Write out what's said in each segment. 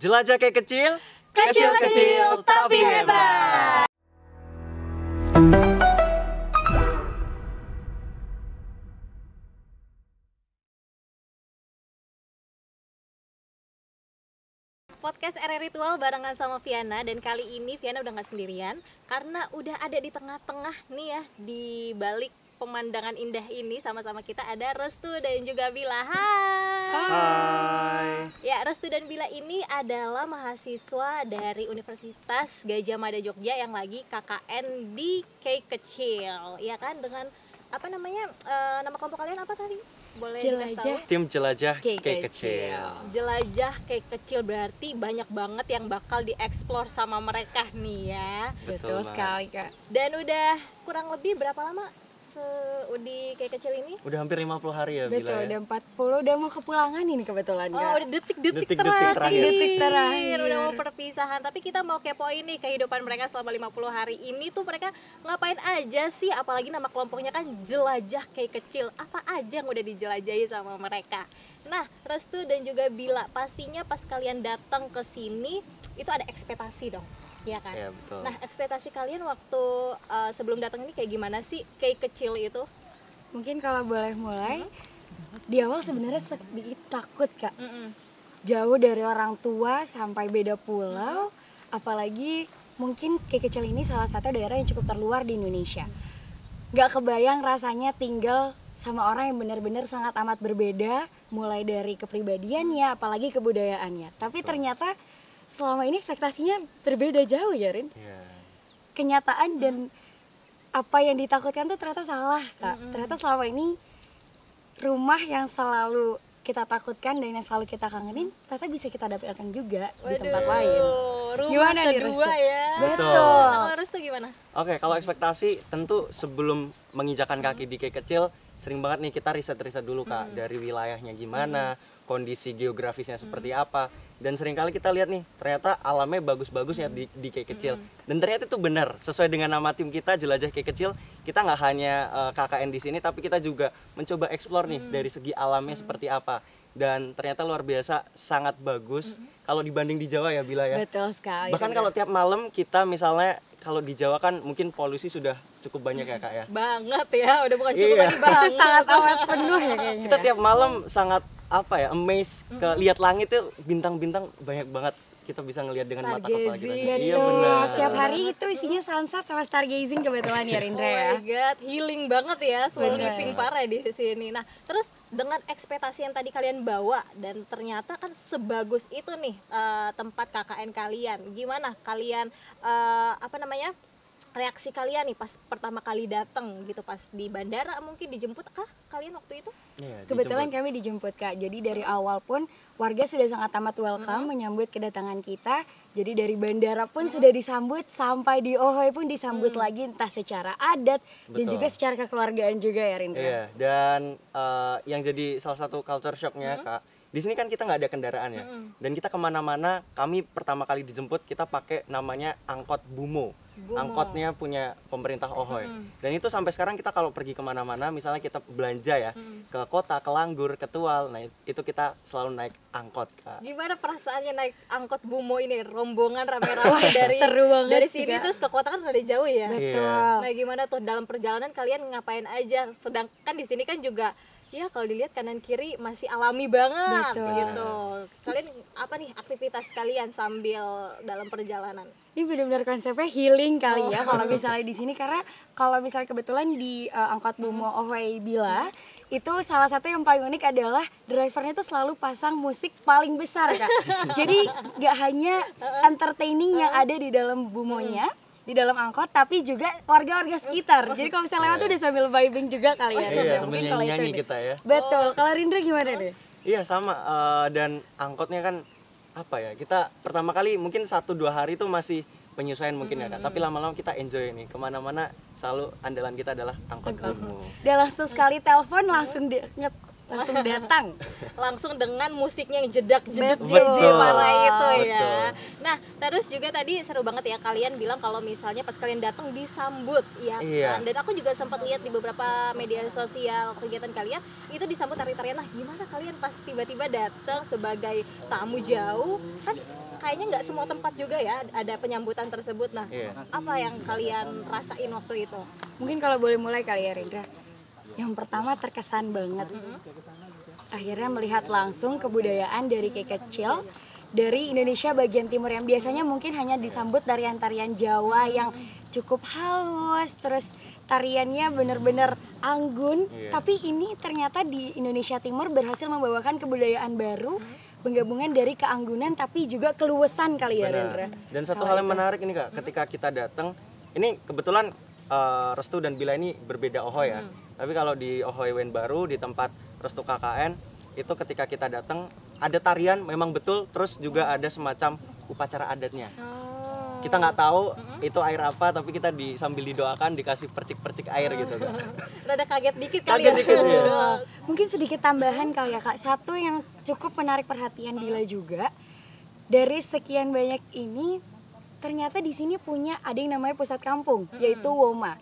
Jelajah kayak kecil, Kecil-kecil tapi hebat. Podcast RR Ritual barengan sama Viana, dan kali ini Viana udah gak sendirian karena udah ada di tengah-tengah nih ya, di balik pemandangan indah ini sama-sama kita ada Restu dan juga Bila. Hai. Ya, Restu dan Bila ini adalah mahasiswa dari Universitas Gadjah Mada Jogja yang lagi KKN di Key Kecil, ya kan, dengan apa namanya, nama kelompok kalian apa tadi? Boleh dikasih tahu? Tim Jelajah Kayak kayak kecil. Jelajah Kayak Kecil berarti banyak banget yang bakal dieksplor sama mereka nih ya. Betul sekali, Kak. Dan udah kurang lebih berapa lama di Kayak Kecil ini? Udah hampir 50 hari ya Betul, Bila ya. udah 40, udah mau kepulangan ini kebetulan, Kak. Oh, udah detik-detik Detik-detik terakhir. Detik terakhir. Udah mau perpisahan, tapi kita mau kepoin nih kehidupan mereka selama 50 hari ini tuh mereka ngapain aja sih, apalagi nama kelompoknya kan Jelajah Kayak Kecil. Apa aja yang udah dijelajahi sama mereka. Nah, Restu dan juga Bila, pastinya pas kalian datang ke sini itu ada ekspektasi dong. Iya kan? Iya, betul. Nah, ekspektasi kalian waktu sebelum datang ini kayak gimana sih Kayak Kecil itu? Mungkin kalau boleh mulai, di awal sebenarnya sedikit takut, Kak. Jauh dari orang tua sampai beda pulau, apalagi mungkin Kayak Kecil ini salah satu daerah yang cukup terluar di Indonesia. Gak kebayang rasanya tinggal sama orang yang benar-benar sangat amat berbeda, mulai dari kepribadiannya, apalagi kebudayaannya. Tapi ternyata selama ini ekspektasinya berbeda jauh ya, Rin. Iya. Kenyataan dan apa yang ditakutkan tuh ternyata salah, Kak. Ternyata selama ini rumah yang selalu kita takutkan dan yang selalu kita kangenin ternyata bisa kita dapatkan juga di tempat lain. Rumah Gimana nih, kedua Restu? ya. Betul. Kalau Restu gimana? Oke, kalau ekspektasi tentu sebelum menginjakan kaki di Kayak Kecil sering banget nih kita riset-riset dulu Kak, dari wilayahnya gimana, kondisi geografisnya seperti apa, dan seringkali kita lihat nih ternyata alamnya bagus-bagus ya di Kayak Kecil, dan ternyata itu benar sesuai dengan nama tim kita Jelajah Kayak Kecil. Kita nggak hanya KKN di sini, tapi kita juga mencoba eksplor nih dari segi alamnya seperti apa, dan ternyata luar biasa sangat bagus kalau dibanding di Jawa ya Bila ya. Betul sekali. Bahkan kalau tiap malam kita misalnya, kalau di Jawa kan mungkin polusi sudah cukup banyak ya Kak ya. Banget ya, udah bukan cukup Iya. lagi banget. itu sangat amat penuh ya kayaknya. Kita tiap malam sangat apa ya, amazed ke lihat langit tuh, bintang-bintang banyak banget kita bisa ngelihat dengan mata kepala kita. Stargazing. Iya Betul. benar. Setiap hari itu isinya sunset sama stargazing kebetulan ya, Oh Rindra ya. my god, healing banget ya, slow Bener. living parah di sini. Nah, terus dengan ekspektasi yang tadi kalian bawa dan ternyata kan sebagus itu nih tempat KKN kalian. Gimana kalian apa namanya? Reaksi kalian nih pas pertama kali datang gitu, pas di bandara mungkin dijemput kah kalian waktu itu? Iya, Kebetulan dijemput. kami dijemput, Kak. Jadi dari awal pun warga sudah sangat amat welcome menyambut kedatangan kita. Jadi dari bandara pun sudah disambut, sampai di Ohoy pun disambut lagi, entah secara adat dan Betul. juga secara kekeluargaan juga ya, Rindra. Iya, dan yang jadi salah satu culture shocknya Kak, di sini kan kita nggak ada kendaraan ya, dan kita kemana-mana, kami pertama kali dijemput kita pakai namanya angkot Bumo. Angkotnya punya pemerintah Ohoy, dan itu sampai sekarang kita kalau pergi kemana-mana, misalnya kita belanja ya, ke kota, ke Langgur, ke Tual, nah itu kita selalu naik angkot Kak. Gimana perasaannya naik angkot Bumo ini, rombongan rame-rame dari seru banget dari sih, sini Kak. terus ke kota kan rada jauh ya. Betul. Nah, gimana tuh dalam perjalanan kalian ngapain aja? Sedangkan di sini kan juga ya kalau dilihat kanan kiri masih alami banget Betul. gitu. Kalian apa nih aktivitas kalian sambil dalam perjalanan? Ini benar-benar konsepnya healing kali ya kalau misalnya di sini, karena kalau misalnya kebetulan di angkot Bumo Ohoy Bila itu salah satu yang paling unik adalah drivernya tuh selalu pasang musik paling besar, Kak. Jadi gak hanya entertaining yang ada di dalam Bumonya, di dalam angkot, tapi juga warga-warga sekitar. Jadi kalau misalnya lewat tuh udah sambil vibing juga kali ya. Iya, Rindra. sambil Mungkin kalau itu nyanyi deh. kita ya. Betul. Kalau Rindra gimana deh? Iya sama, dan angkotnya kan apa ya, kita pertama kali mungkin 1-2 hari itu masih penyesuaian mungkin ya Kak, tapi lama-lama kita enjoy nih, kemana-mana selalu andalan kita adalah angkot Bumo. Udah langsung sekali telepon langsung langsung datang. Langsung dengan musiknya yang jedak-jeduk Betul. parah itu ya. Betul. Nah, terus juga tadi seru banget ya kalian bilang kalau misalnya pas kalian datang disambut ya Iya. kan. Dan aku juga sempat lihat di beberapa media sosial kegiatan kalian itu disambut tari-tarian. Nah, gimana kalian pas tiba-tiba datang sebagai tamu jauh kan kayaknya nggak semua tempat juga ya ada penyambutan tersebut. Nah, Iya. apa yang kalian rasain waktu itu? Mungkin kalau boleh mulai kali ya Rindra. Yang pertama terkesan banget. Akhirnya melihat langsung kebudayaan dari kayak kecil dari Indonesia bagian timur yang biasanya mungkin hanya disambut tarian-tarian Jawa yang cukup halus, terus tariannya bener-bener anggun. Iya. Tapi ini ternyata di Indonesia Timur berhasil membawakan kebudayaan baru, penggabungan dari keanggunan tapi juga keluasan kali ya Rendra. Dan satu hal yang menarik ini Kak, ketika kita datang, ini kebetulan Restu dan Bila ini berbeda Ohoy ya. Tapi kalau di Ohoy Wen Baru di tempat Restu KKN itu ketika kita datang ada tarian memang betul, terus juga ada semacam upacara adatnya. Kita nggak tahu itu air apa, tapi kita sambil didoakan dikasih percik-percik air gitu Kak. Rada kaget dikit kali Kaget ya. dikit ya. Mungkin sedikit tambahan kali ya Kak. Satu yang cukup menarik perhatian Bila juga, dari sekian banyak ini ternyata di sini punya ada yang namanya pusat kampung, yaitu WOMA.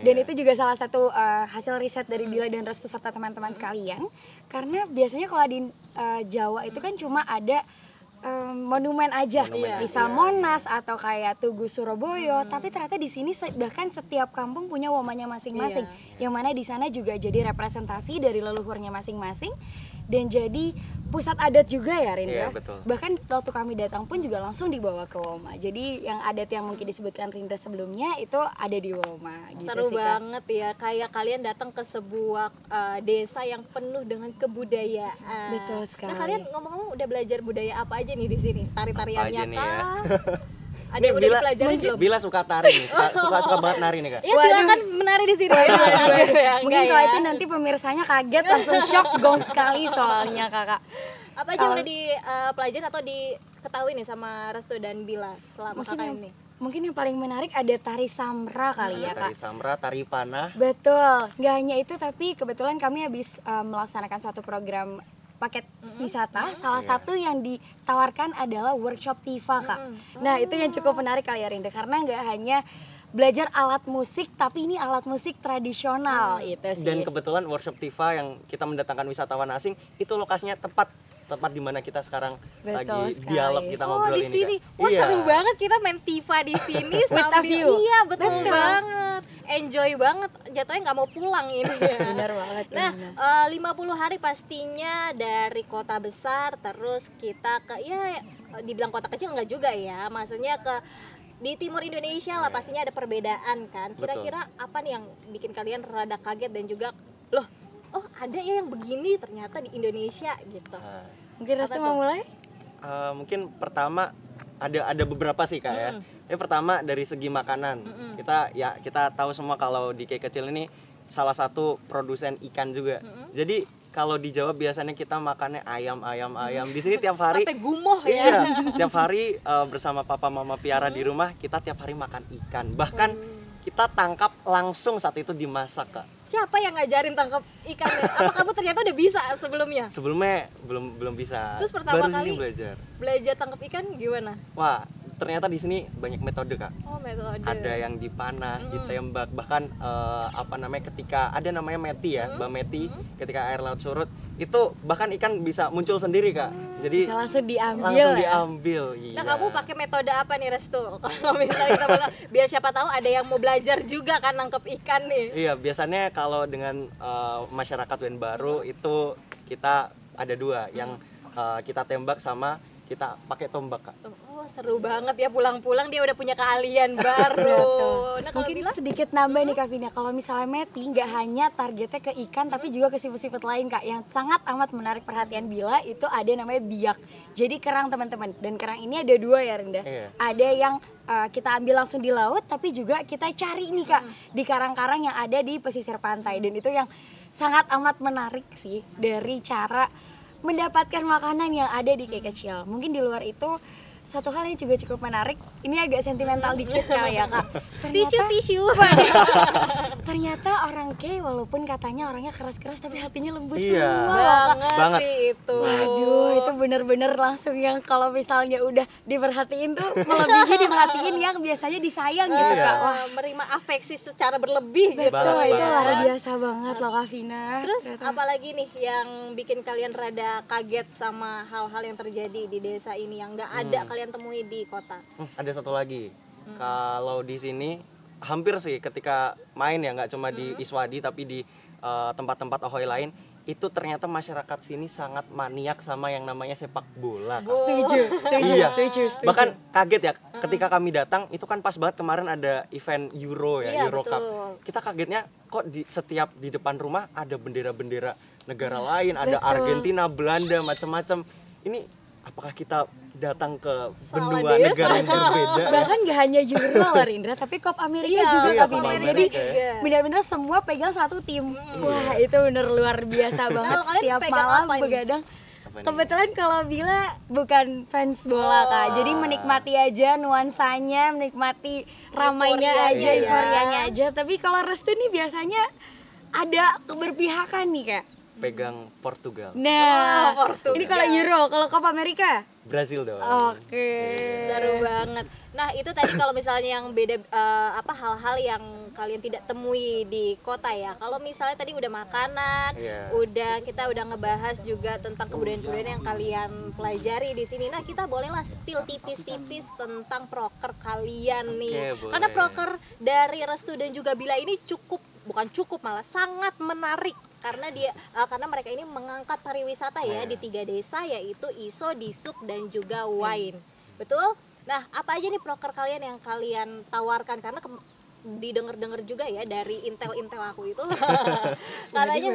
Dan itu juga salah satu hasil riset dari Bila dan Restu serta teman-teman sekalian. Karena biasanya kalau di Jawa itu kan cuma ada monumen aja, misal Monas atau kayak Tugu Surabaya. Tapi ternyata di sini bahkan setiap kampung punya WOMA-nya masing-masing, yang mana di sana juga jadi representasi dari leluhurnya masing-masing dan jadi pusat adat juga ya Rindra. Iya, betul. Bahkan waktu kami datang pun juga langsung dibawa ke WOMA. Jadi yang adat yang mungkin disebutkan Rindra sebelumnya itu ada di WOMA. Gitu Seru sih, Kak. banget ya, kayak kalian datang ke sebuah desa yang penuh dengan kebudayaan. Betul sekali. Nah, kalian ngomong-ngomong udah belajar budaya apa aja nih di sini? Tari-tariannya Apa aja nih ya? kah? Ada yang udah dipelajarin belum? Bila suka tari nih, suka banget nari nih Kak. Ya silakan menari di sini. Mungkin kalau itu nanti pemirsanya kaget langsung shock gong sekali soalnya Kakak. Apa aja yang udah dipelajarin atau diketahui nih sama Restu dan Bila selama kakak ini? Mungkin yang paling menarik ada tari samra kali ya Kak. Tari samra, tari panah. Betul, nggak hanya itu tapi kebetulan kami habis melaksanakan suatu program paket wisata. Salah satu yang ditawarkan adalah workshop Tifa Kak. Nah itu yang cukup menarik kali ya Rinda, karena nggak hanya belajar alat musik tapi ini alat musik tradisional itu sih. Dan kebetulan workshop Tifa yang kita mendatangkan wisatawan asing itu lokasinya tepat di mana kita sekarang Betul lagi sekali. dialog kita ngobrol di ini sini. Kak. Wah Iya. seru banget kita main Tifa di sini With a sambil view. iya betul banget. Enjoy banget. Jatuhnya nggak mau pulang ini ya. Benar banget. Nah, benar. 50 hari pastinya dari kota besar terus kita ke ya dibilang kota kecil enggak juga ya. Maksudnya ke di timur Indonesia lah pastinya ada perbedaan kan. Kira-kira apa nih yang bikin kalian rada kaget dan juga loh, oh ada ya yang begini ternyata di Indonesia gitu. Nah, Mungkin Restu mau mulai? mungkin pertama ada beberapa sih Kak ya. Yang pertama dari segi makanan. Kita tahu semua kalau di Kek Kecil ini salah satu produsen ikan juga. Jadi kalau di Jawa biasanya kita makannya ayam. Di sini tiap hari Sampai gumoh ya. iya, tiap hari bersama papa mama piara di rumah kita tiap hari makan ikan. Bahkan kita tangkap langsung saat itu dimasak Kak. Siapa yang ngajarin tangkap ikannya? Apa kamu ternyata udah bisa sebelumnya? Sebelumnya belum bisa. Terus pertama Baru kali ini belajar. Belajar tangkap ikan gimana? Wah, ternyata di sini banyak metode Kak. Oh metode. Ada yang dipanah, ditembak, bahkan ketika ada namanya meti ya, Mbak Meti, ketika air laut surut itu bahkan ikan bisa muncul sendiri Kak. Jadi Bisa langsung diambil. langsung ya? diambil. Iya. Nah kamu pakai metode apa nih Restu? Kalau misalnya kita biar siapa tahu ada yang mau belajar juga kan nangkep ikan nih. Iya, biasanya kalau dengan masyarakat Wen Baru itu kita ada dua, yang kita tembak sama kita pakai tombak Kak. Oh seru banget ya, pulang-pulang dia udah punya keahlian baru. Nah kalau Mungkin Bila sedikit nambah nih Kak Vina, kalau misalnya Meti nggak hanya targetnya ke ikan tapi juga ke sifat-sifat lain Kak yang sangat amat menarik perhatian Bila, itu ada namanya biak. Jadi kerang teman-teman, dan kerang ini ada dua ya Rinda. Iya. Ada yang kita ambil langsung di laut tapi juga kita cari nih Kak di karang-karang yang ada di pesisir pantai, dan itu yang sangat amat menarik sih dari cara mendapatkan makanan yang ada di Kek Kecil. Mungkin di luar itu satu hal yang juga cukup menarik, ini agak sentimental dikit kali ya Kak. tisu. Ternyata orang K walaupun katanya orangnya keras-keras tapi hatinya lembut Iya. semua. Banget. sih itu. Waduh, itu bener-bener langsung yang kalau misalnya udah diperhatiin tuh melebihi diperhatiin yang biasanya disayang gitu Kak. Wah, Menerima afeksi secara berlebih gitu. betul, Banget, itu banget. luar biasa banget loh Kak Vina. Terus apalagi nih yang bikin kalian rada kaget sama hal-hal yang terjadi di desa ini yang nggak ada kalian temui di kota? Ada satu lagi. Kalau di sini hampir sih ketika main ya, nggak cuma di Iswadi tapi di tempat-tempat Ahoy lain, itu ternyata masyarakat sini sangat maniak sama yang namanya sepak bola. Kak. Iya. Setuju. Bahkan kaget ya ketika kami datang, itu kan pas banget kemarin ada event Euro ya, Iya, Euro Cup. betul. Kita kagetnya kok di setiap di depan rumah ada bendera-bendera negara lain, ada Argentina, Belanda, macam-macam. Ini apakah kita datang ke Salah benua desa. negara yang berbeda? Bahkan gak hanya Euro loh Rindra, tapi Copa America Iya, juga Copa Kak Vina. America Jadi juga. benar-benar semua pegang satu tim. Wah itu bener luar biasa banget. Kalau kalian Setiap pegang malam apa ini? begadang. Apa nih? Kebetulan kalau Bila bukan fans bola Kak, jadi menikmati aja nuansanya, menikmati ramainya Euforianya aja, ya. euforianya aja. Tapi kalau Restu nih biasanya ada keberpihakan nih Kak. Pegang Portugal, Nah, Portugal. ini kalau Euro, kalau Copa America. Brazil dong. Oke. Seru banget. Nah itu tadi kalau misalnya yang beda hal-hal yang kalian tidak temui di kota ya. Kalau misalnya tadi udah makanan, kita udah ngebahas juga tentang kebudayaan-kebudayaan yang kalian pelajari di sini. Nah kita bolehlah spill tipis-tipis tentang proker kalian nih. Oke, Karena boleh. proker dari Restu dan juga Bila ini bukan cukup malah sangat menarik. Karena mereka ini mengangkat pariwisata ya di 3 desa, yaitu Iso, Disuk dan juga Wain. Betul? Nah, apa aja nih proker kalian yang kalian tawarkan? Karena didengar-dengar juga ya dari intel-intel aku itu. Katanya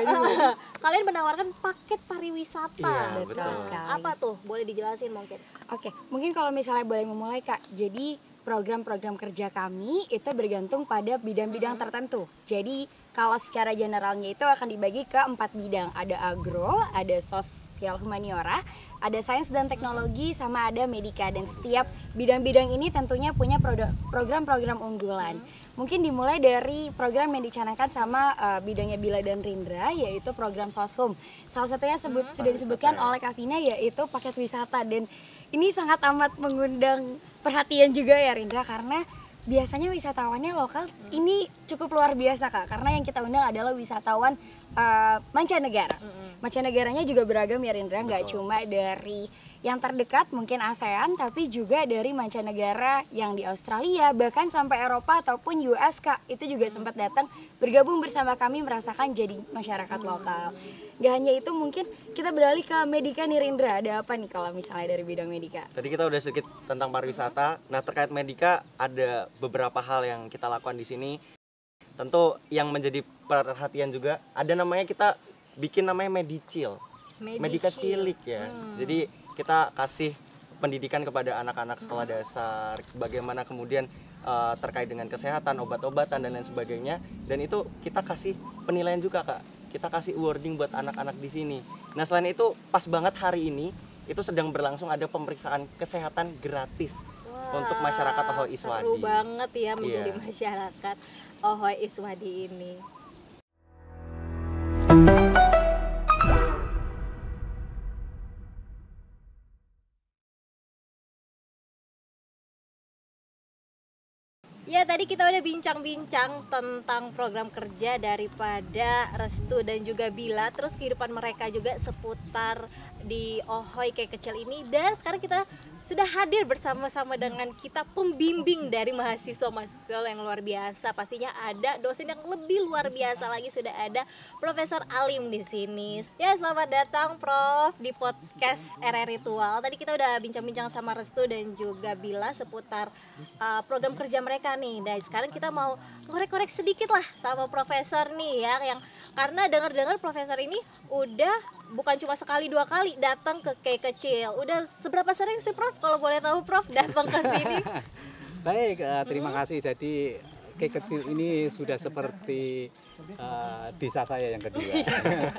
kalian menawarkan paket pariwisata. Iya, betul Nah, sekali. apa tuh? Boleh dijelasin mungkin? Oke, mungkin kalau misalnya boleh memulai Kak. Jadi program-program kerja kami itu bergantung pada bidang-bidang tertentu. Jadi kalau secara generalnya itu akan dibagi ke 4 bidang. Ada agro, ada sosial humaniora, ada sains dan teknologi, sama ada medika. Dan setiap bidang-bidang ini tentunya punya program-program unggulan. Mungkin dimulai dari program yang dicanangkan sama bidangnya Bila dan Rindra, yaitu program Soshum. Salah satunya sudah disebutkan oleh Kak Vina, yaitu paket wisata. Dan ini sangat amat mengundang perhatian juga ya Rindra, karena biasanya wisatawannya lokal ini cukup luar biasa Kak, karena yang kita undang adalah wisatawan mancanegara. Mancanegaranya juga beragam ya Rindra, nggak cuma dari yang terdekat mungkin ASEAN, tapi juga dari mancanegara yang di Australia, bahkan sampai Eropa ataupun US Kak, itu juga sempat datang bergabung bersama kami merasakan jadi masyarakat lokal. Gak hanya itu, mungkin kita beralih ke medika nih Rindra, ada apa nih kalau misalnya dari bidang medika? Tadi kita udah sedikit tentang pariwisata. Nah, terkait medika ada beberapa hal yang kita lakukan di sini. Tentu yang menjadi perhatian juga ada namanya, kita bikin namanya Medicil. Medika cilik ya. Jadi kita kasih pendidikan kepada anak-anak sekolah dasar, bagaimana kemudian terkait dengan kesehatan, obat-obatan dan lain sebagainya. Dan itu kita kasih penilaian juga Kak. Kita kasih awarding buat anak-anak di sini. Nah, selain itu pas banget hari ini itu sedang berlangsung ada pemeriksaan kesehatan gratis untuk masyarakat Ahoy Iswadi. Seru banget ya menjadi Iya. masyarakat Ahoy Iswadi ini. Ya tadi kita udah bincang-bincang tentang program kerja daripada Restu dan juga Bila, terus kehidupan mereka juga seputar di Ahoy kayak kecil ini. Dan sekarang kita sudah hadir bersama-sama dengan kita pembimbing dari mahasiswa-mahasiswa yang luar biasa. Pastinya ada dosen yang lebih luar biasa lagi, sudah ada Profesor Alim di sini. Ya selamat datang Prof di podcast RR Ritual. Tadi kita udah bincang-bincang sama Restu dan juga Bila seputar program kerja mereka nih. Dan sekarang kita mau korek-korek sedikit lah sama Profesor nih ya, yang karena dengar-dengar Profesor ini udah bukan cuma sekali 2 kali datang ke kayak kecil. Udah seberapa sering sih Prof kalau boleh tahu Prof datang ke sini? Baik, terima kasih. Jadi kayak kecil ini sudah seperti desa saya yang kedua,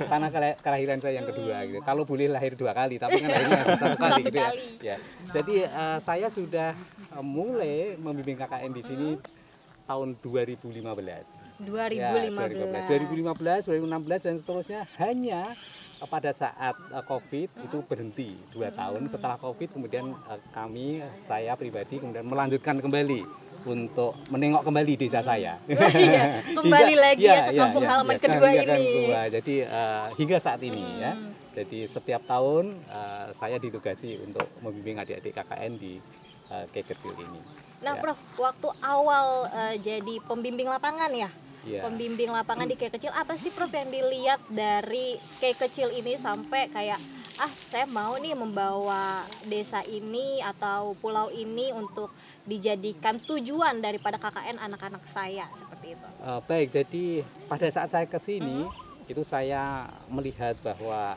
tanah kelahiran saya yang kedua. Gitu. Kalau boleh lahir 2 kali, tapi kan lahirnya satu kali. Gitu ya. Ya. Jadi saya sudah mulai membimbing KKN di sini tahun 2015. 2015, 2016 dan seterusnya, hanya pada saat COVID itu berhenti 2 tahun. Setelah COVID kemudian saya pribadi kemudian melanjutkan kembali untuk menengok kembali desa saya. Kembali lagi ya ke kampung halaman kedua ini. Jadi hingga saat ini ya. Jadi setiap tahun saya ditugasi untuk membimbing adik-adik KKN di Kek Kecil ini. Nah, Ya. Prof, waktu awal jadi pembimbing lapangan ya, Iya. pembimbing lapangan di Kek Kecil, apa sih Prof yang dilihat dari Kek Kecil ini sampai kayak saya mau nih membawa desa ini atau pulau ini untuk dijadikan tujuan daripada KKN anak-anak saya, seperti itu. Baik, jadi pada saat saya ke sini itu saya melihat bahwa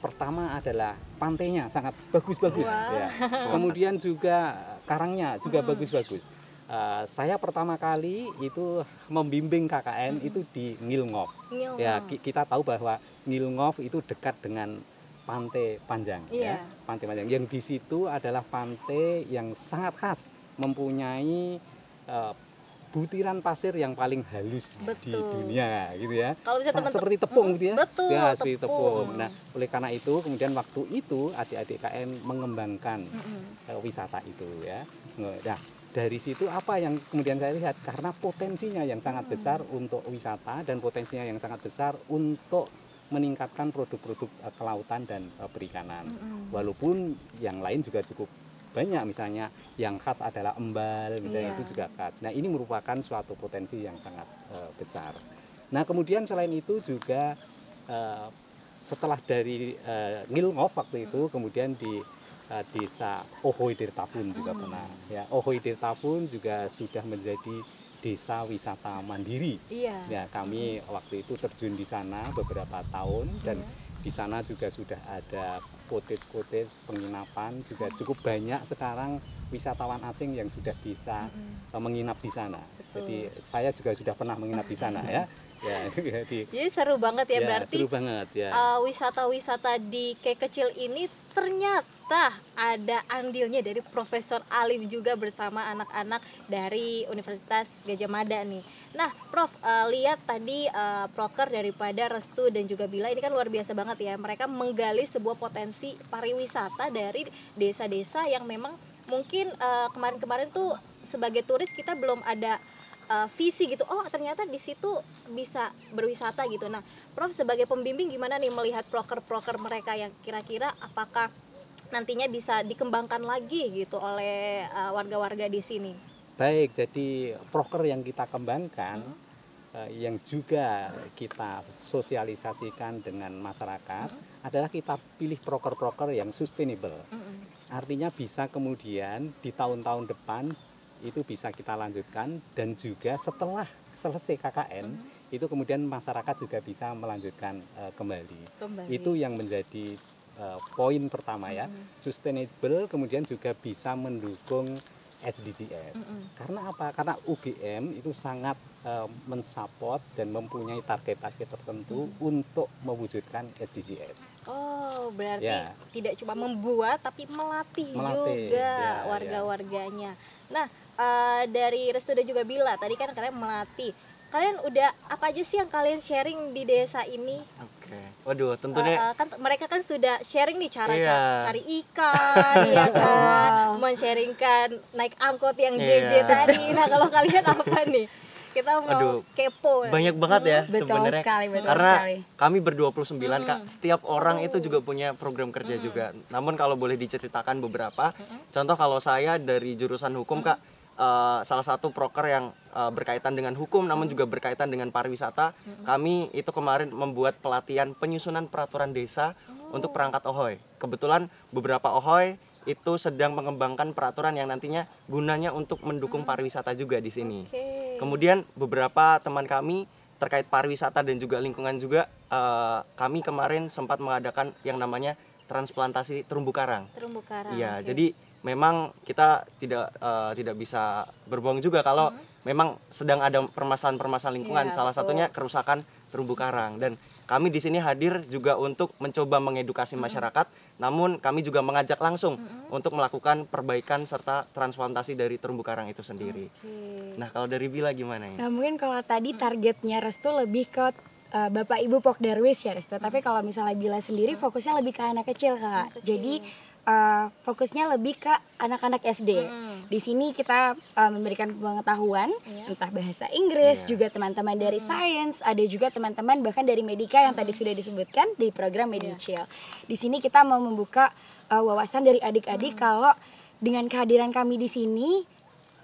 pertama adalah pantainya sangat bagus-bagus, Wah. ya. Kemudian juga karangnya juga bagus-bagus. Saya pertama kali itu membimbing KKN itu di Ngilngop. Ya, kita tahu bahwa Ngilngop itu dekat dengan Pantai Panjang, Iya. ya. Pantai Panjang. Yang di situ adalah pantai yang sangat khas, mempunyai butiran pasir yang paling halus di Betul. dunia, gitu ya. Kalau bisa teman-teman Seperti tepung, gitu ya. betul, Ya, seperti tepung. tepung. Nah, oleh karena itu kemudian waktu itu adik-adik KN mengembangkan wisata itu, ya. Nah, dari situ apa yang kemudian saya lihat, karena potensinya yang sangat besar untuk wisata dan potensinya yang sangat besar untuk meningkatkan produk-produk kelautan dan perikanan. Walaupun yang lain juga cukup banyak, misalnya yang khas adalah embal, misalnya Iya. itu juga khas. Nah, ini merupakan suatu potensi yang sangat besar. Nah, kemudian selain itu juga setelah dari Ngilngop waktu itu, kemudian di desa Ohoy Dirtapun juga pernah. Ya, Ohoy Dirtapun juga sudah menjadi desa wisata mandiri. Iya. Ya, kami waktu itu terjun di sana beberapa tahun dan di sana juga sudah ada cottage penginapan, juga cukup banyak sekarang wisatawan asing yang sudah bisa menginap di sana. Betul. Jadi saya juga sudah pernah menginap di sana, ya. Ya, jadi Seru banget ya, ya, berarti seru banget, ya. wisata-wisata di Kek Kecil ini ternyata ada andilnya dari Profesor Alim juga bersama anak-anak dari Universitas Gadjah Mada nih. Nah, Prof, lihat tadi proker daripada Restu dan juga Bila ini kan luar biasa banget ya. Mereka menggali sebuah potensi pariwisata dari desa-desa yang memang mungkin kemarin-kemarin tuh sebagai turis kita belum ada visi gitu. Oh, ternyata di situ bisa berwisata gitu. Nah, Prof sebagai pembimbing gimana nih melihat proker-proker mereka yang kira-kira apakah nantinya bisa dikembangkan lagi gitu oleh warga-warga di sini? Baik, jadi proker yang kita kembangkan yang juga kita sosialisasikan dengan masyarakat adalah kita pilih proker-proker yang sustainable. Artinya bisa kemudian di tahun-tahun depan itu bisa kita lanjutkan, dan juga setelah selesai KKN itu kemudian masyarakat juga bisa melanjutkan kembali. Itu yang menjadi poin pertama, ya. Sustainable, kemudian juga bisa mendukung SDGs. Karena apa? Karena UGM itu sangat mensupport dan mempunyai target-target tertentu untuk mewujudkan SDGs. Oh, berarti Ya. tidak cuma membuat tapi melatih Melatih, juga ya, warga-warganya. Nah, dari Restu dan juga Bila tadi kan kalian melatih. Kalian udah apa aja sih yang kalian sharing di desa ini? Oke. Waduh, tentunya Kan mereka kan sudah sharing nih cara Iya. cari ikan, ya kan, men-sharingkan naik angkot yang JJ Iya. tadi. Nah, kalau kalian apa nih? Kita mau Aduh, kepo. banyak banget ya Betul sebenarnya. sekali, betul Karena sekali. kami ber-29 Kak, setiap orang itu juga punya program kerja juga. Namun kalau boleh diceritakan beberapa, contoh kalau saya dari jurusan hukum Kak, salah satu proker yang berkaitan dengan hukum namun juga berkaitan dengan pariwisata, kami itu kemarin membuat pelatihan penyusunan peraturan desa untuk perangkat Ohoy. Kebetulan beberapa Ohoy itu sedang mengembangkan peraturan yang nantinya gunanya untuk mendukung pariwisata juga di sini. Oke. Kemudian beberapa teman kami terkait pariwisata dan juga lingkungan juga, kami kemarin sempat mengadakan yang namanya transplantasi terumbu karang. Terumbu karang. Iya, oke. jadi memang kita tidak bisa berbohong juga kalau memang sedang ada permasalahan-permasalahan lingkungan, Iya, salah betul. satunya kerusakan terumbu karang. Dan kami di sini hadir juga untuk mencoba mengedukasi masyarakat, namun kami juga mengajak langsung untuk melakukan perbaikan serta transplantasi dari terumbu karang itu sendiri. Oke. Nah, kalau dari Bila gimana ya? Nah, mungkin kalau tadi targetnya Restu lebih ke Bapak Ibu Pok Darwis ya Resto. Tapi kalau misalnya Bila sendiri fokusnya lebih ke anak kecil Kak. Jadi fokusnya lebih ke anak-anak SD. Di sini kita memberikan pengetahuan entah bahasa Inggris, juga teman-teman dari sains, ada juga teman-teman bahkan dari Medika yang tadi sudah disebutkan di program Medichill. Di sini kita mau membuka wawasan dari adik-adik kalau dengan kehadiran kami di sini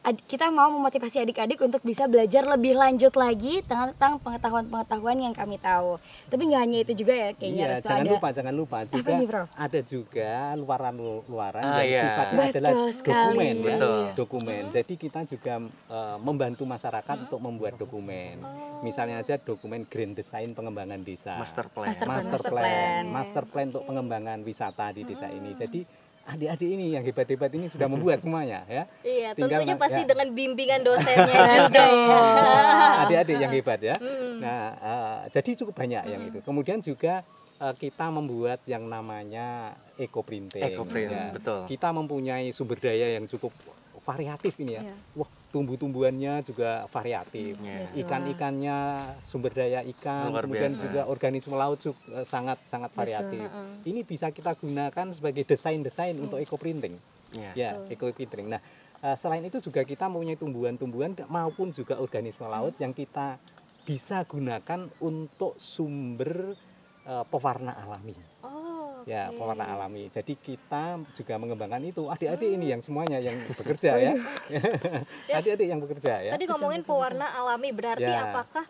kita mau memotivasi adik-adik untuk bisa belajar lebih lanjut lagi tentang pengetahuan-pengetahuan yang kami tahu. Tapi nggak hanya itu juga ya kayaknya Iya, Resto, jangan lupa juga nih, Prof? ada juga luaran Ah, yang iya. sifatnya Betul adalah sekali. dokumen ya. Betul. Dokumen. Jadi kita juga membantu masyarakat untuk membuat dokumen. Misalnya aja dokumen Grand Design pengembangan desa. Master plan. Master plan untuk pengembangan wisata di desa ini. Jadi adik-adik ini yang hebat-hebat ini sudah membuat semuanya ya. Iya, Tinggal tentunya na- pasti ya. dengan bimbingan dosennya juga ya. Adik-adik yang hebat ya. Nah, jadi cukup banyak yang itu. Kemudian juga kita membuat yang namanya eco-printing. Eco-print, ya. betul. Kita mempunyai sumber daya yang cukup variatif ini ya. Iya. Wah, tumbuh-tumbuhannya juga variatif. Iya. Ikan-ikannya, sumber daya ikan, Luar kemudian biasa. juga organisme laut juga sangat variatif. Ini bisa kita gunakan sebagai desain-desain untuk eco-printing. Iya. Ya, eco-printing. Nah, selain itu juga kita mempunyai tumbuhan-tumbuhan maupun juga organisme laut yang kita bisa gunakan untuk sumber pewarna alami. Oh, Ya, oke. pewarna alami. Jadi kita juga mengembangkan itu. Adik-adik ini yang semuanya yang bekerja ya. Adik-adik yang bekerja ya. Tadi ngomongin pewarna alami, berarti Ya. apakah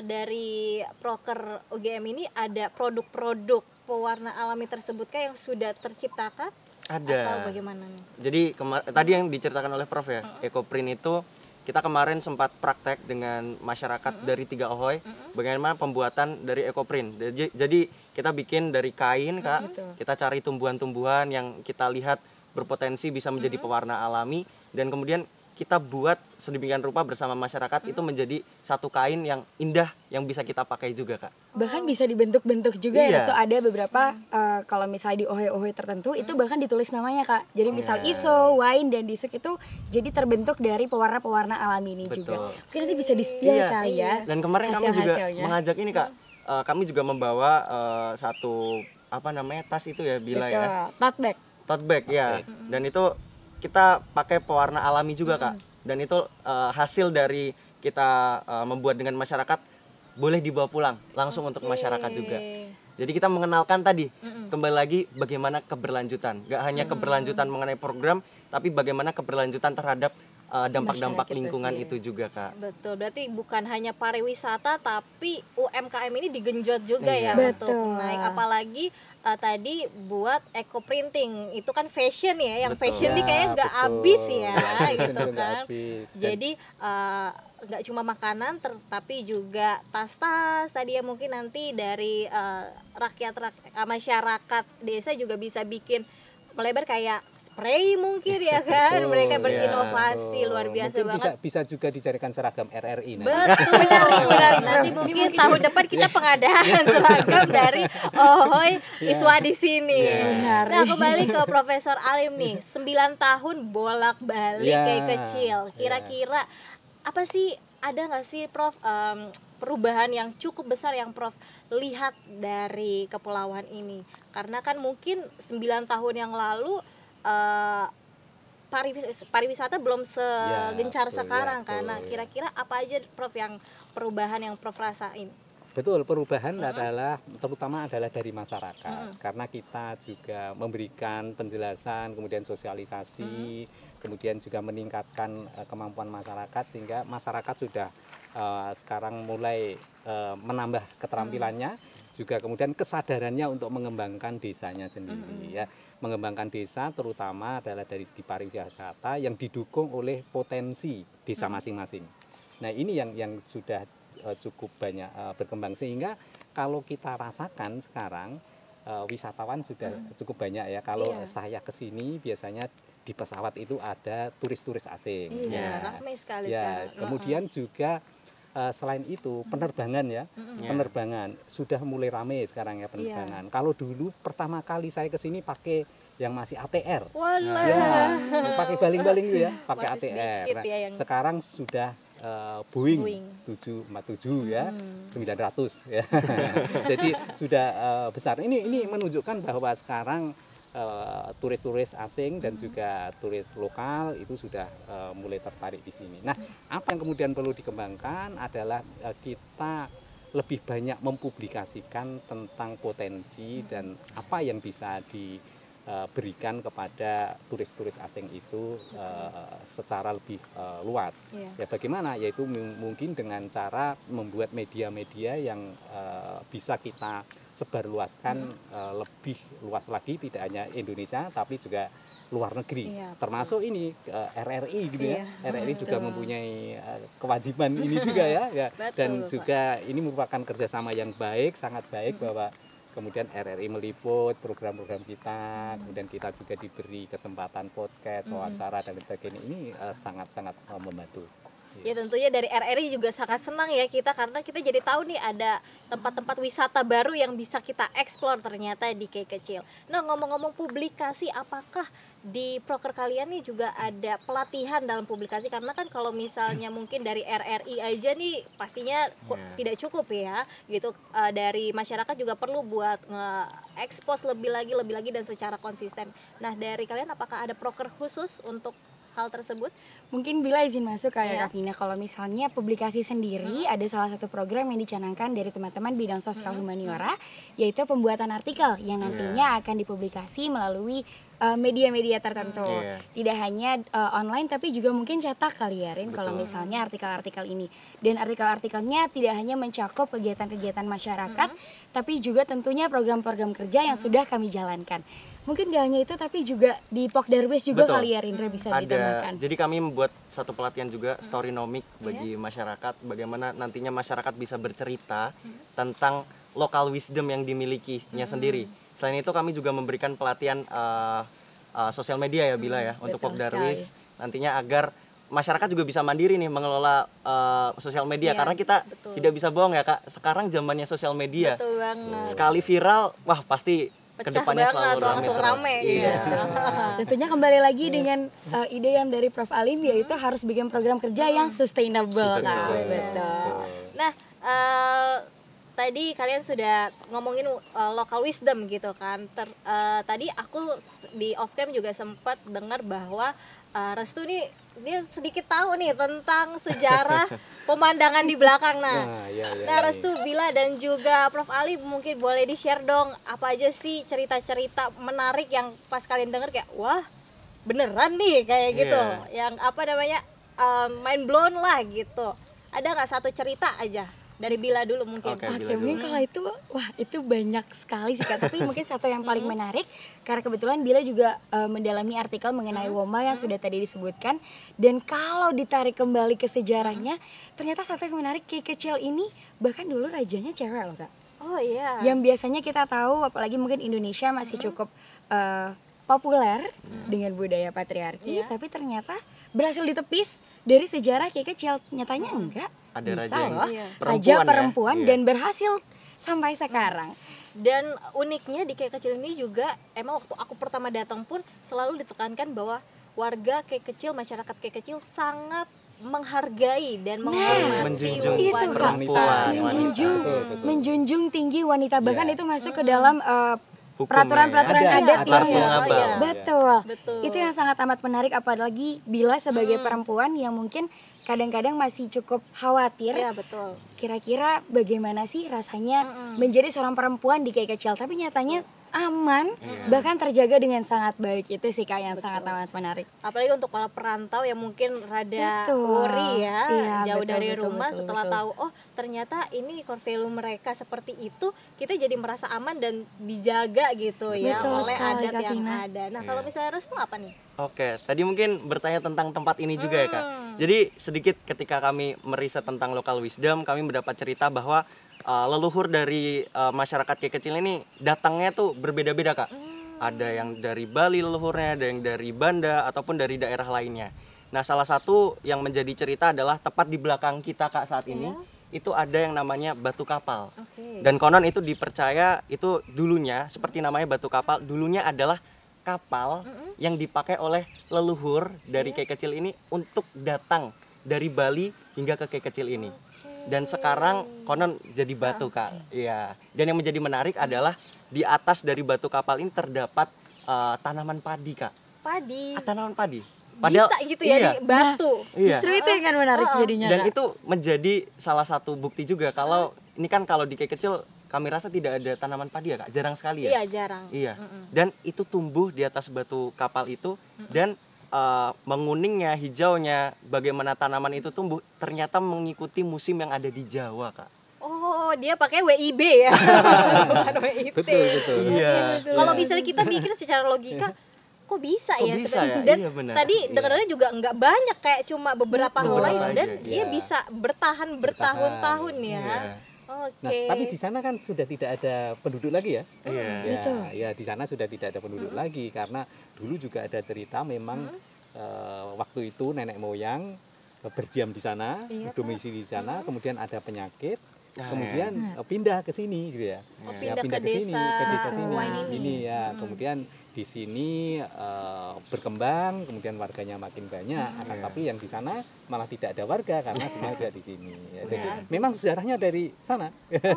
dari Proker UGM ini ada produk-produk pewarna alami tersebut kah yang sudah terciptakan? Ada. Atau bagaimana nih? Jadi tadi yang diceritakan oleh Prof ya, ecoprint itu kita kemarin sempat praktek dengan masyarakat dari 3 Ahoy bagaimana pembuatan dari ecoprint. Jadi kita bikin dari kain Kak, kita cari tumbuhan-tumbuhan yang kita lihat berpotensi bisa menjadi pewarna alami dan kemudian kita buat sedemikian rupa bersama masyarakat itu menjadi satu kain yang indah yang bisa kita pakai juga Kak. Bahkan bisa dibentuk-bentuk juga Iya. ya Resto. Ada beberapa kalau misalnya di ohe-ohe tertentu itu bahkan ditulis namanya Kak. Jadi misal iso, wine dan disuk itu jadi terbentuk dari pewarna-pewarna alami ini Betul. juga. Mungkin nanti bisa di-spill Iya. kali ya. Dan kemarin kami juga hasil-hasilnya. mengajak ini Kak, kami juga membawa satu apa namanya tas itu ya Bila ya. Betul. Tote bag. Tote bag ya. Dan itu kita pakai pewarna alami juga Kak. Dan itu hasil dari kita membuat dengan masyarakat boleh dibawa pulang langsung untuk masyarakat juga. Jadi kita mengenalkan tadi kembali lagi bagaimana keberlanjutan. Gak hanya keberlanjutan mengenai program, tapi bagaimana keberlanjutan terhadap dampak-dampak Masyarakat itu lingkungan sendiri. itu juga Kak. Betul, berarti bukan hanya pariwisata tapi UMKM ini digenjot juga ya Iya. untuk Betul. naik. Apalagi tadi buat eco printing itu kan fashion ya, yang Betul. fashion ini Ya, kayaknya nggak betul. habis ya, Ya, gitu nggak kan. habis. Dan- Jadi nggak cuma makanan, tapi juga tas-tas tadi ya mungkin nanti dari masyarakat desa juga bisa bikin melebar kayak spray mungkin ya kan. Betul, Mereka ya, berinovasi betul. luar biasa Mungkin banget. bisa juga dijadikan seragam RRI nanti. Betul, nanti mungkin tahun depan kita pengadaan seragam dari Ahoy Iswa di sini. Benar. Nah, kembali ke Profesor Alim nih, 9 tahun bolak-balik Ya, kayak kecil. Kira-kira apa sih, ada nggak sih Prof perubahan yang cukup besar yang Prof lihat dari kepulauan ini? Karena kan mungkin 9 tahun yang lalu pariwisata belum segencar betul, sekarang ya, kan. betul, Nah, ya. kira-kira apa aja Prof yang perubahan yang Prof rasain? Betul, perubahan adalah terutama adalah dari masyarakat. Karena kita juga memberikan penjelasan, kemudian sosialisasi, kemudian juga meningkatkan kemampuan masyarakat sehingga masyarakat sudah sekarang mulai menambah keterampilannya, juga kemudian kesadarannya untuk mengembangkan desanya sendiri ya. Mengembangkan desa terutama adalah dari segi pariwisata yang didukung oleh potensi desa masing-masing. Nah, ini yang sudah cukup banyak berkembang sehingga kalau kita rasakan sekarang wisatawan sudah cukup banyak ya. Kalau saya ke sini biasanya di pesawat itu ada turis-turis asing. Iya, ramai sekali Ya, sekarang. kemudian juga selain itu penerbangan ya, penerbangan sudah mulai ramai sekarang ya penerbangan. Kalau dulu pertama kali saya ke sini pakai yang masih ATR. Walah. Ya, pakai baling-baling itu ya, pakai Masih ATR. sedikit ya yang- Sekarang sudah Boeing, Boeing. 747 ya, 900 ya. Jadi sudah besar. Ini menunjukkan bahwa sekarang turis-turis asing dan juga turis lokal itu sudah mulai tertarik di sini. Nah, apa yang kemudian perlu dikembangkan adalah kita lebih banyak mempublikasikan tentang potensi dan apa yang bisa diberikan kepada turis-turis asing itu secara lebih luas. Iya. Ya bagaimana? Yaitu mungkin dengan cara membuat media-media yang bisa kita sebarluaskan lebih luas lagi, tidak hanya Indonesia tapi juga luar negeri. Iya, Termasuk ini RRI gitu ya. Iya, RRI juga mempunyai kewajiban ini juga ya. Dan Betul, juga ini merupakan kerjasama yang baik, sangat baik bahwa kemudian RRI meliput program-program kita, kemudian kita juga diberi kesempatan podcast, wawancara dan sebagainya. Ini sangat-sangat membantu. Ya tentunya dari RRI juga sangat senang ya kita, karena kita jadi tahu nih ada tempat-tempat wisata baru yang bisa kita eksplor ternyata di Key Kecil. Nah, ngomong-ngomong publikasi, apakah di proker kalian nih juga ada pelatihan dalam publikasi? Karena kan kalau misalnya mungkin dari RRI aja nih pastinya tidak cukup ya gitu. Dari masyarakat juga perlu buat nge-expose lebih lagi dan secara konsisten. Nah, dari kalian apakah ada proker khusus untuk hal tersebut? Mungkin Bila izin masuk kayak Iya. Kak Vina, kalau misalnya publikasi sendiri ada salah satu program yang dicanangkan dari teman-teman bidang sosial humaniora, yaitu pembuatan artikel yang nantinya akan dipublikasi melalui media-media tertentu. Iya. Tidak hanya online tapi juga mungkin cetak kali ya Rin, kalau misalnya artikel-artikel ini. Dan artikel-artikelnya tidak hanya mencakup kegiatan-kegiatan masyarakat, tapi juga tentunya program-program kerja yang sudah kami jalankan. Mungkin gak hanya itu tapi juga di Pokdarwes juga Betul. kali ya Rindra bisa Ada, ditambahkan. jadi kami membuat satu pelatihan juga storynomic bagi masyarakat, bagaimana nantinya masyarakat bisa bercerita tentang local wisdom yang dimilikinya sendiri. Selain itu kami juga memberikan pelatihan sosial media ya Bila ya, untuk betul Pokdarwis nantinya agar masyarakat juga bisa mandiri nih mengelola sosial media, Iya, karena kita betul. tidak bisa bohong ya Kak, sekarang zamannya sosial media. Betul banget. Sekali viral, wah pasti Pecah kedepannya banget, selalu rame langsung terus. rame, Iya. iya. Tentunya kembali lagi dengan ide yang dari Prof. Alim, yaitu harus bikin program kerja yang sustainable Kak. Betul. Nah, tadi kalian sudah ngomongin local wisdom gitu kan. Tadi aku di off cam juga sempat dengar bahwa Restu nih dia sedikit tahu nih tentang sejarah pemandangan di belakang. Nah, Restu, Bila dan juga Prof. Ali mungkin boleh di-share dong apa aja sih cerita-cerita menarik yang pas kalian dengar kayak wah beneran nih kayak gitu. Yang apa namanya mind blown lah gitu. Ada nggak satu cerita aja? Dari Bila dulu mungkin. Oke. Oke, mungkin kalau itu, wah itu banyak sekali sih Kak. Tapi mungkin satu yang paling menarik, karena kebetulan Bila juga mendalami artikel mengenai Woma yang sudah tadi disebutkan. Dan kalau ditarik kembali ke sejarahnya, ternyata satu yang menarik, Key Kecil ini bahkan dulu rajanya cewek loh Kak. Oh iya. Yang biasanya kita tahu, apalagi mungkin Indonesia masih cukup populer dengan budaya patriarki, tapi ternyata berhasil ditepis dari sejarah Key Kecil. Nyatanya enggak. Ada Bisa raja yang loh. perempuan Raja ya? perempuan Iya. dan berhasil sampai sekarang. Dan uniknya di Key Kecil ini juga emang waktu aku pertama datang pun selalu ditekankan bahwa warga Key Kecil, masyarakat Key Kecil sangat menghargai dan menghormati menjunjung Itu wanita. Kak, perempuan, menjunjung, wanita. menjunjung tinggi wanita, bahkan Ya. itu masuk ke dalam Hukum peraturan-peraturan ya. adat Atar yang Fungabal. iya. betul. Betul. Itu yang sangat amat menarik, apalagi Bila sebagai perempuan yang mungkin kadang-kadang masih cukup khawatir. Iya, betul. Kira-kira bagaimana sih rasanya menjadi seorang perempuan di Key Kecil, tapi nyatanya aman, bahkan terjaga dengan sangat baik. Itu sih Kak yang sangat amat menarik. Apalagi untuk para perantau yang mungkin rada Betul. worry ya, Iya, jauh betul, dari betul, rumah, betul, setelah betul. tahu oh ternyata ini core value mereka seperti itu, kita jadi merasa aman dan dijaga gitu ya Betul oleh sekali, adat Kak yang Vina. ada. Nah, kalau misalnya Restu apa nih? Oke, tadi mungkin bertanya tentang tempat ini juga ya Kak. Jadi sedikit ketika kami meriset tentang local wisdom, kami mendapat cerita bahwa leluhur dari masyarakat Key Kecil ini datangnya tuh berbeda-beda Kak. Ada yang dari Bali leluhurnya, ada yang dari Banda ataupun dari daerah lainnya. Nah, salah satu yang menjadi cerita adalah tepat di belakang kita Kak saat ini, itu ada yang namanya batu kapal. Oke. Dan konon itu dipercaya itu dulunya seperti namanya batu kapal, dulunya adalah kapal yang dipakai oleh leluhur dari Kek Kecil ini untuk datang dari Bali hingga ke Kek Kecil ini. Dan sekarang konon jadi batu, Kak. Iya. Dan yang menjadi menarik adalah di atas dari batu kapal ini terdapat tanaman padi, Kak. Padi. Tanaman padi. Bisa gitu ya iya, di batu. iya. Justru itu yang kan menarik jadinya. Dan Kak. itu menjadi salah satu bukti juga kalau ini kan kalau di Kek Kecil kami rasa tidak ada tanaman padi ya, Kak. Jarang sekali ya. Iya, jarang. Iya. Dan itu tumbuh di atas batu kapal itu dan menguningnya, hijaunya, bagaimana tanaman itu tumbuh ternyata mengikuti musim yang ada di Jawa, Kak. Oh, dia pakai WIB ya. Bukan WIT. Betul. Iya. Kalau misalnya kita mikir secara logika, kok bisa Kok ya bisa sebenarnya? ya? Dan Iya, benar. tadi Iya. dengarnya juga nggak banyak, kayak cuma beberapa helai Beberapa dan aja, dia iya. bisa bertahan bertahun-tahun ya. Iya. Oke. Nah, tapi di sana kan sudah tidak ada penduduk lagi ya. Iya. Ya, ya di sana sudah tidak ada penduduk lagi karena dulu juga ada cerita memang waktu itu nenek moyang berdiam di sana, Iya, berdomisili di sana, kemudian ada penyakit, Nah, kemudian pindah ke sini gitu ya. Oh, Ya, pindah ke sini, desa ke desa sini. Wain ini. Ya, kemudian di sini berkembang, kemudian warganya makin banyak. Akan tapi yang di sana malah tidak ada warga karena semua ada di sini. Ya, jadi memang sejarahnya dari sana,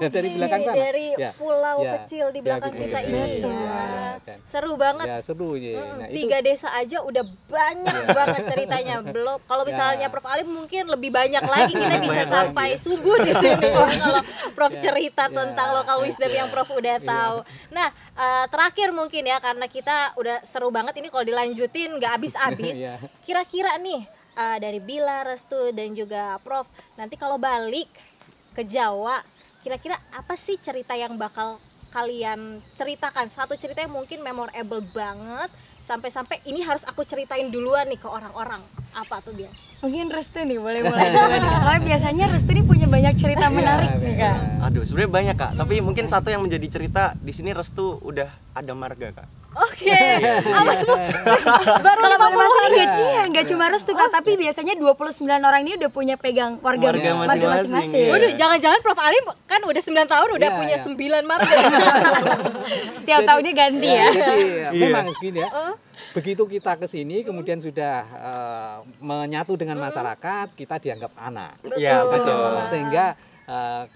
dari belakang sana. Dari Ya. pulau Ya. kecil di belakang Ya, kita gitu. ini Betul. ya. Kan. Seru banget. Ya seru ya. Nah, itu 3 desa aja udah banyak banget ceritanya. Belum kalau misalnya Ya. Prof Alim mungkin lebih banyak lagi, kita bisa Banyak sampai subuh di sini ya, kalau Prof Ya. cerita Ya. tentang lokal wisdom Ya. yang Prof udah tahu. Nah, terakhir mungkin ya karena kita udah seru banget ini, kalau dilanjutin nggak habis-habis. Ya. Kira-kira nih dari Bila, Restu dan juga Prof, nanti kalau balik ke Jawa, kira-kira apa sih cerita yang bakal kalian ceritakan? Satu cerita yang mungkin memorable banget, sampai-sampai ini harus aku ceritain duluan nih ke orang-orang. Apa tuh dia? Mungkin Restu nih boleh mulai duluan. Soalnya biasanya Restu nih punya banyak cerita menarik nih, Kak. Aduh, sebenarnya banyak, Kak. Tapi mungkin satu yang menjadi cerita di sini Restu udah ada marga, Kak. Oke. Apa tuh? Baru Kalau 50 masih hari. nggak cuma Restu, Kak, tapi biasanya 29 orang ini udah punya pegang warga Warga masing-masing, masing-masing. iya. Waduh, jangan-jangan Prof Alim kan udah 9 tahun udah Iya, punya iya. 9 marga. Setiap tahunnya ganti ya. Jadi Iya. memang gini ya. Begitu kita ke sini kemudian sudah menyatu dengan masyarakat, kita dianggap anak. Iya, betul. Sehingga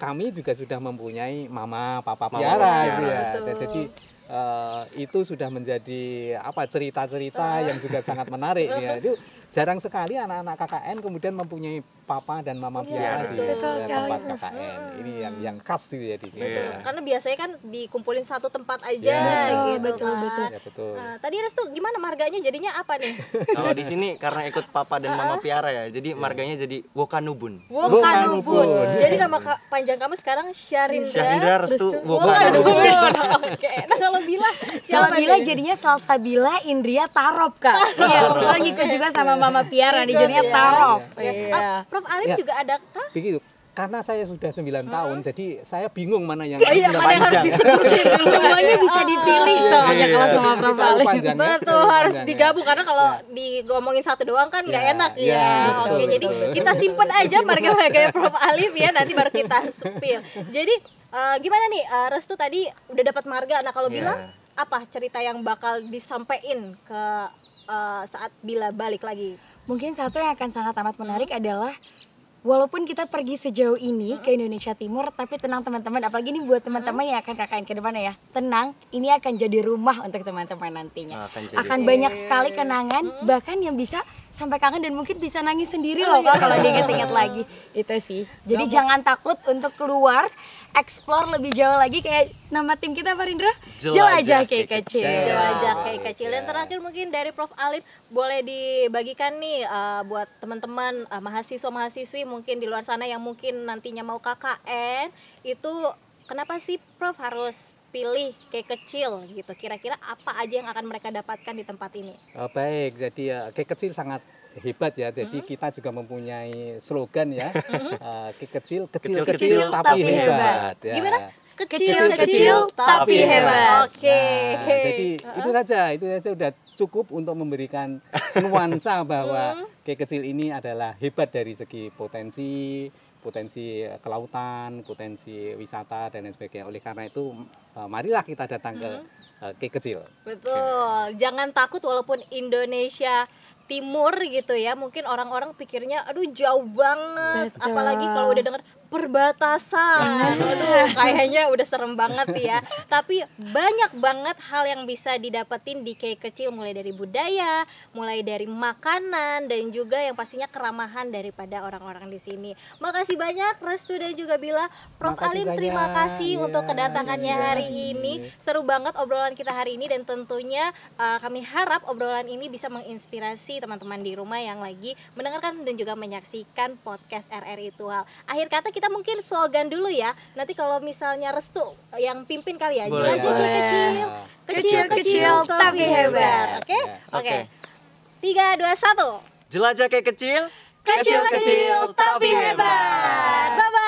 kami juga sudah mempunyai mama, papa Mama, piara piara. gitu ya. Betul. Dan jadi itu sudah menjadi apa cerita-cerita yang juga sangat menarik ya. Itu jarang sekali anak-anak KKN kemudian mempunyai papa dan mama piara di betul sekali. tempat KKN. Ini yang khas gitu ya di sini. Betul. Iya. Karena biasanya kan dikumpulin satu tempat aja Ya. gitu Betul, kan. betul. Ya betul. Nah, tadi Restu gimana marganya jadinya apa nih? Kalau di sini karena ikut papa dan mama piara ya, jadi marganya jadi Wokanubun. Wokanubun. Jadi nama panjang kamu sekarang Syarindra Syarindra Restu Wokanubun. Wokanubun. Oke. Nah, kalau Bila Kalau siapa Bila nih? jadinya Salsabila Indria Tarop, Kak. Iya, kebetulan ngikut juga sama Mama Piara nih, jadinya ya. Tarop. Ya. Iya. Prof Alim Ya. juga ada kah? Begitu. Karena saya sudah 9 tahun, jadi saya bingung mana yang Iya, mana yang harus panjang. disebutin dulu. Semuanya bisa dipilih soalnya Iya. kalau sama Prof Tahu Alim. panjangnya, Betul, tahu harus panjangnya. digabung karena kalau digomongin satu doang kan nggak Ya, enak ya, ya. betul, Oke, jadi betul. kita simpen aja marga-marganya Prof Alim ya, nanti baru kita spill. Jadi gimana nih Restu tadi udah dapat marga, nah kalau Ya. Bila apa cerita yang bakal disampaikan ke saat Bila balik lagi? Mungkin satu yang akan sangat amat menarik adalah walaupun kita pergi sejauh ini ke Indonesia Timur, tapi tenang teman-teman, apalagi ini buat teman-teman yang akan KKN ke depannya ya. Tenang, ini akan jadi rumah untuk teman-teman nantinya. Akan banyak sekali kenangan, bahkan yang bisa sampai kangen dan mungkin bisa nangis sendiri loh Kak kalau diinget-inget lagi. Itu sih. Jadi jangan takut untuk keluar, explore lebih jauh lagi kayak nama tim kita apa Rindra? Jelajah Kek Kek Kecil. Jelajah kayak kecil. Dan terakhir mungkin dari Prof Alim boleh dibagikan nih buat teman-teman mahasiswa-mahasiswi mungkin di luar sana yang mungkin nantinya mau KKN, itu kenapa sih Prof harus pilih kayak kecil gitu? Kira-kira apa aja yang akan mereka dapatkan di tempat ini? Baik, jadi Kek Kecil sangat hebat ya. Jadi kita juga mempunyai slogan ya. Kek Kecil, Kecil-kecil tapi hebat. Ya. Gimana? Kecil-kecil tapi tapi hebat. Oke. Nah, jadi itu saja udah cukup untuk memberikan nuansa bahwa Kek Kecil ini adalah hebat dari segi potensi, potensi kelautan, potensi wisata dan lain sebagainya. Oleh karena itu marilah kita datang ke kecil. Betul, jangan takut walaupun Indonesia Timur gitu ya, mungkin orang-orang pikirnya aduh jauh banget. Betul. Apalagi kalau udah dengar perbatasan, aduh kayaknya udah serem banget ya. Tapi banyak banget hal yang bisa didapetin di Key Kecil, mulai dari budaya, mulai dari makanan, dan juga yang pastinya keramahan daripada orang-orang di sini. Makasih banyak Restu dan juga Bila. Prof. Makasih Alim, terima banyak. kasih Iya, untuk kedatangannya iya. hari ini. Seru banget obrolan kita hari ini, dan tentunya kami harap obrolan ini bisa menginspirasi teman-teman di rumah yang lagi mendengarkan dan juga menyaksikan podcast RRI Tual. Akhir kata kita mungkin slogan dulu ya. Nanti kalau misalnya Restu yang pimpin kali ya. Boleh, Jelajah boleh. kecil, Kecil-kecil tapi hebat. Oke? Ya. Oke. Oke. 3, 2, 1. Jelajah kayak kecil, Kecil-kecil tapi hebat. Bye-bye.